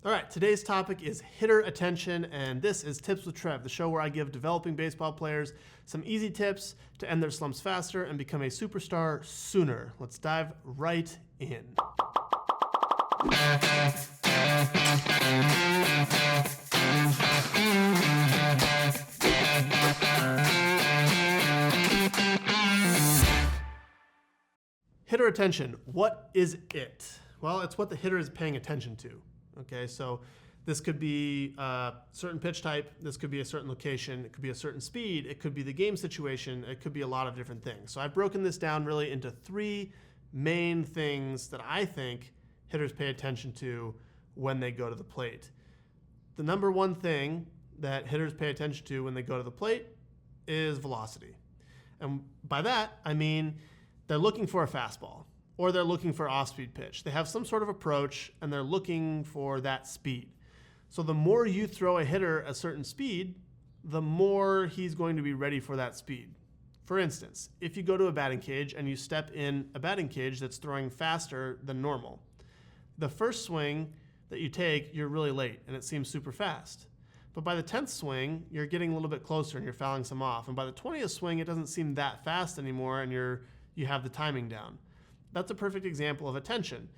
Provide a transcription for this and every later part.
All right, today's topic is hitter attention, and this is Tips with Trev, the show where I give developing baseball players some easy tips to end their slumps faster and become a superstar sooner. Let's dive right in. Hitter attention, what is it? Well, it's what the hitter is paying attention to. Okay, so this could be a certain pitch type, this could be a certain location, it could be a certain speed, it could be the game situation, it could be a lot of different things. So I've broken this down really into three main things that I think hitters pay attention to when they go to the plate. The number one thing that hitters pay attention to when they go to the plate is velocity. And by that, I mean they're looking for a fastball, or they're looking for off-speed pitch. They have some sort of approach, and they're looking for that speed. So the more you throw a hitter a certain speed, the more he's going to be ready for that speed. For instance, if you go to a batting cage and you step in a batting cage that's throwing faster than normal, the first swing that you take, you're really late, and it seems super fast. But by the 10th swing, you're getting a little bit closer, and you're fouling some off. And by the 20th swing, it doesn't seem that fast anymore, and you have the timing down. That's a perfect example of attention.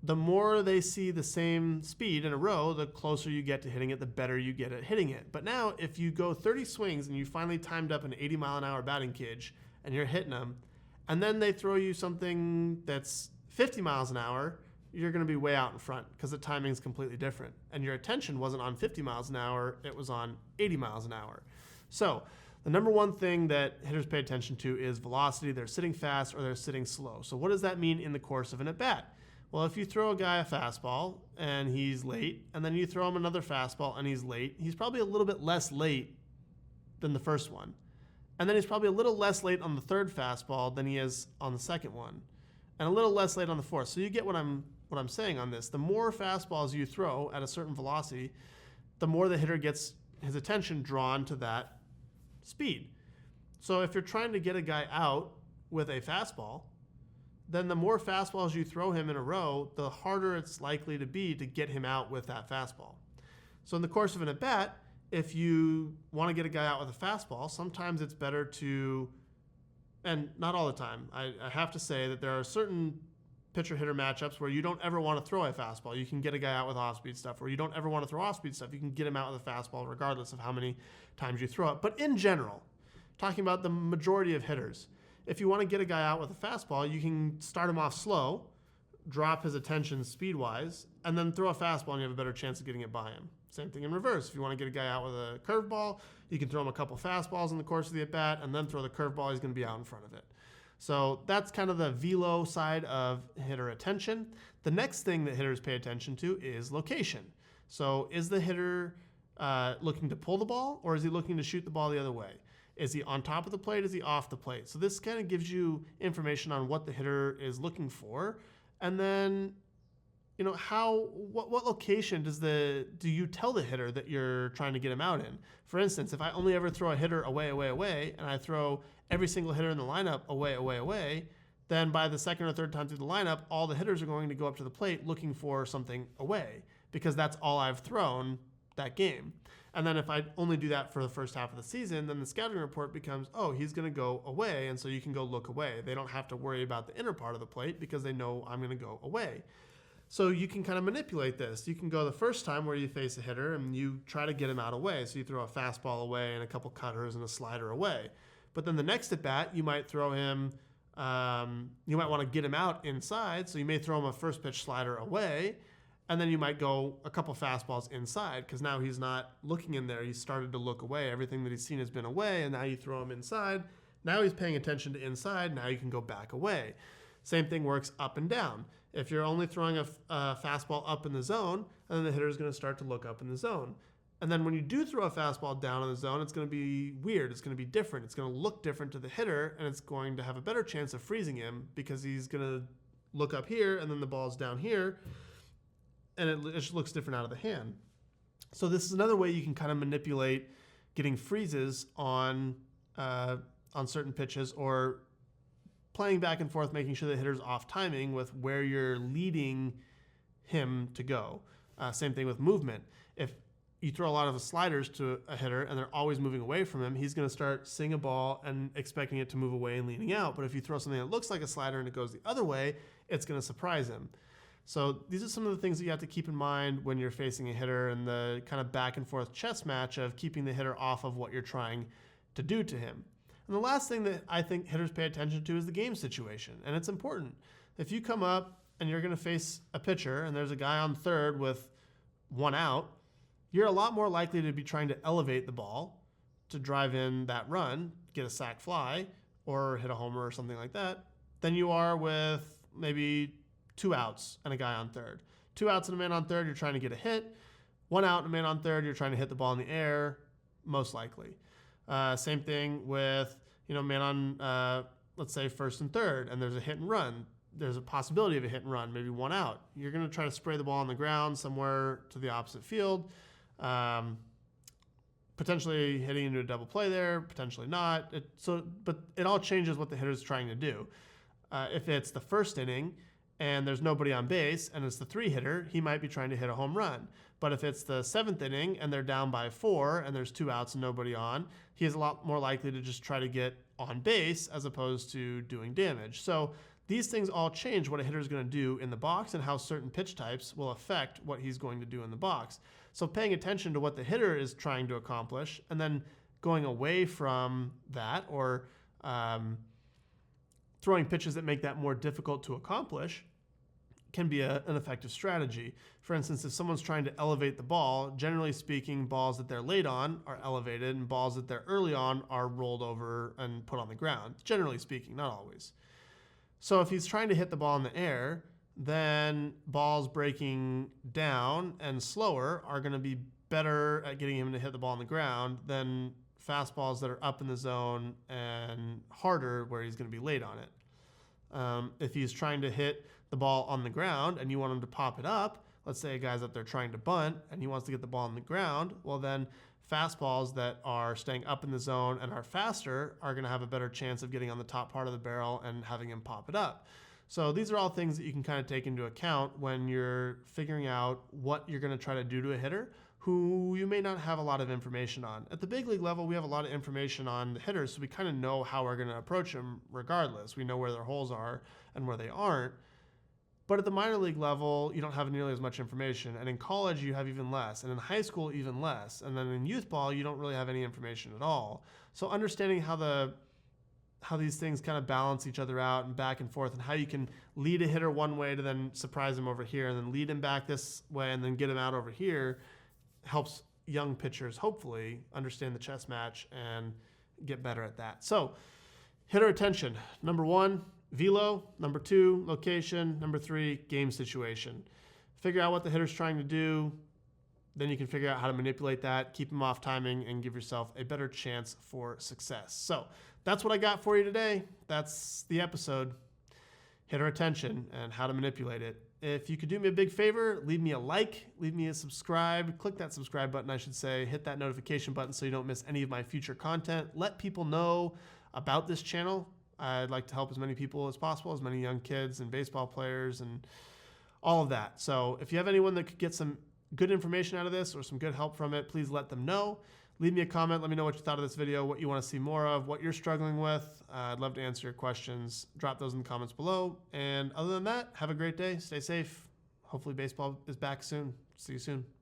The more they see the same speed in a row, the closer you get to hitting it, the better you get at hitting it. But now, if you go 30 swings and you finally timed up an 80-mile-an-hour batting cage and you're hitting them, and then they throw you something that's 50 miles an hour, you're going to be way out in front because the timing is completely different. And your attention wasn't on 50 miles an hour, it was on 80 miles an hour. So the number one thing that hitters pay attention to is velocity. They're sitting fast or they're sitting slow. So what does that mean in the course of an at-bat? Well, if you throw a guy a fastball and he's late, and then you throw him another fastball and he's late, he's probably a little bit less late than the first one. And then he's probably a little less late on the third fastball than he is on the second one, and a little less late on the fourth. So you get what I'm saying on this. The more fastballs you throw at a certain velocity, the more the hitter gets his attention drawn to that speed. So if you're trying to get a guy out with a fastball, then the more fastballs you throw him in a row, the harder it's likely to be to get him out with that fastball. So in the course of an at-bat, if you want to get a guy out with a fastball, sometimes it's better to, and not all the time, I have to say that there are certain pitcher-hitter matchups where you don't ever want to throw a fastball. You can get a guy out with off-speed stuff, or you don't ever want to throw off-speed stuff. You can get him out with a fastball regardless of how many times you throw it. But in general, talking about the majority of hitters, if you want to get a guy out with a fastball, you can start him off slow, drop his attention speed-wise, and then throw a fastball and you have a better chance of getting it by him. Same thing in reverse. If you want to get a guy out with a curveball, you can throw him a couple fastballs in the course of the at-bat and then throw the curveball. He's going to be out in front of it. So that's kind of the velo side of hitter attention. The next thing that hitters pay attention to is location. So is the hitter looking to pull the ball, or is he looking to shoot the ball the other way? Is he on top of the plate? Is he off the plate? So this kind of gives you information on what the hitter is looking for. And then, what location do you tell the hitter that you're trying to get him out in? For instance, if I only ever throw a hitter away, and I throw every single hitter in the lineup away, then by the second or third time through the lineup, all the hitters are going to go up to the plate looking for something away because that's all I've thrown that game. And then if I only do that for the first half of the season, then the scouting report becomes, oh, he's going to go away, and so you can go look away. They don't have to worry about the inner part of the plate because they know I'm going to go away. So you can kind of manipulate this. You can go the first time where you face a hitter and you try to get him out away. So you throw a fastball away and a couple cutters and a slider away. But then the next at bat, you might throw him, you might want to get him out inside. So you may throw him a first pitch slider away, and then you might go a couple fastballs inside because now he's not looking in there. He's started to look away. Everything that he's seen has been away, and now you throw him inside. Now he's paying attention to inside. Now you can go back away. Same thing works up and down. If you're only throwing a fastball up in the zone, and then the hitter is going to start to look up in the zone. And then when you do throw a fastball down in the zone, it's going to be weird. It's going to be different. It's going to look different to the hitter, and it's going to have a better chance of freezing him because he's going to look up here, and then the ball's down here, and it just looks different out of the hand. So this is another way you can kind of manipulate getting freezes on certain pitches, or playing back and forth, making sure the hitter's off timing with where you're leading him to go. Same thing with movement. If you throw a lot of sliders to a hitter and they're always moving away from him, he's going to start seeing a ball and expecting it to move away and leaning out. But if you throw something that looks like a slider and it goes the other way, it's going to surprise him. So these are some of the things that you have to keep in mind when you're facing a hitter and the kind of back and forth chess match of keeping the hitter off of what you're trying to do to him. And the last thing that I think hitters pay attention to is the game situation. And it's important. If you come up and you're going to face a pitcher and there's a guy on third with one out, you're a lot more likely to be trying to elevate the ball to drive in that run, get a sac fly, or hit a homer or something like that, than you are with maybe 2 outs and a guy on third. 2 outs and a man on third, you're trying to get a hit. 1 out and a man on third, you're trying to hit the ball in the air, most likely. Same thing with, man on, let's say, first and third, and there's a hit and run. There's a possibility of a hit and run, maybe 1 out. You're going to try to spray the ball on the ground somewhere to the opposite field. Potentially hitting into a double play there, potentially not. But it all changes what the hitter's trying to do. If it's the first inning and there's nobody on base and it's the 3-hitter, he might be trying to hit a home run. But if it's the 7th inning and they're down by 4 and there's 2 outs and nobody on, he is a lot more likely to just try to get on base as opposed to doing damage. So these things all change what a hitter is going to do in the box and how certain pitch types will affect what he's going to do in the box. So paying attention to what the hitter is trying to accomplish and then going away from that or throwing pitches that make that more difficult to accomplish can be an effective strategy. For instance, if someone's trying to elevate the ball, generally speaking, balls that they're late on are elevated and balls that they're early on are rolled over and put on the ground. Generally speaking, not always. So if he's trying to hit the ball in the air, then balls breaking down and slower are going to be better at getting him to hit the ball on the ground than fastballs that are up in the zone and harder where he's going to be late on it. If he's trying to hit the ball on the ground and you want him to pop it up, let's say a guy's up there trying to bunt and he wants to get the ball on the ground, well then fastballs that are staying up in the zone and are faster are going to have a better chance of getting on the top part of the barrel and having him pop it up. So these are all things that you can kind of take into account when you're figuring out what you're going to try to do to a hitter who you may not have a lot of information on. At the big league level, we have a lot of information on the hitters, so we kind of know how we're going to approach them regardless. We know where their holes are and where they aren't. But at the minor league level, you don't have nearly as much information. And in college, you have even less. And in high school, even less. And then in youth ball, you don't really have any information at all. So understanding how these things kind of balance each other out and back and forth and how you can lead a hitter one way to then surprise him over here and then lead him back this way and then get him out over here helps young pitchers hopefully understand the chess match and get better at that. So hitter attention. Number 1, velo. Number 2, location. Number 3, game situation. Figure out what the hitter's trying to do. Then you can figure out how to manipulate that, keep him off timing, and give yourself a better chance for success. So that's what I got for you today. That's the episode. Hitter attention and how to manipulate it. If you could do me a big favor, leave me a like, leave me a subscribe, click that subscribe button, I should say, hit that notification button so you don't miss any of my future content. Let people know about this channel. I'd like to help as many people as possible, as many young kids and baseball players and all of that. So if you have anyone that could get some good information out of this or some good help from it, please let them know. Leave me a comment. Let me know what you thought of this video, what you want to see more of, what you're struggling with. I'd love to answer your questions. Drop those in the comments below. And other than that, have a great day. Stay safe. Hopefully baseball is back soon. See you soon.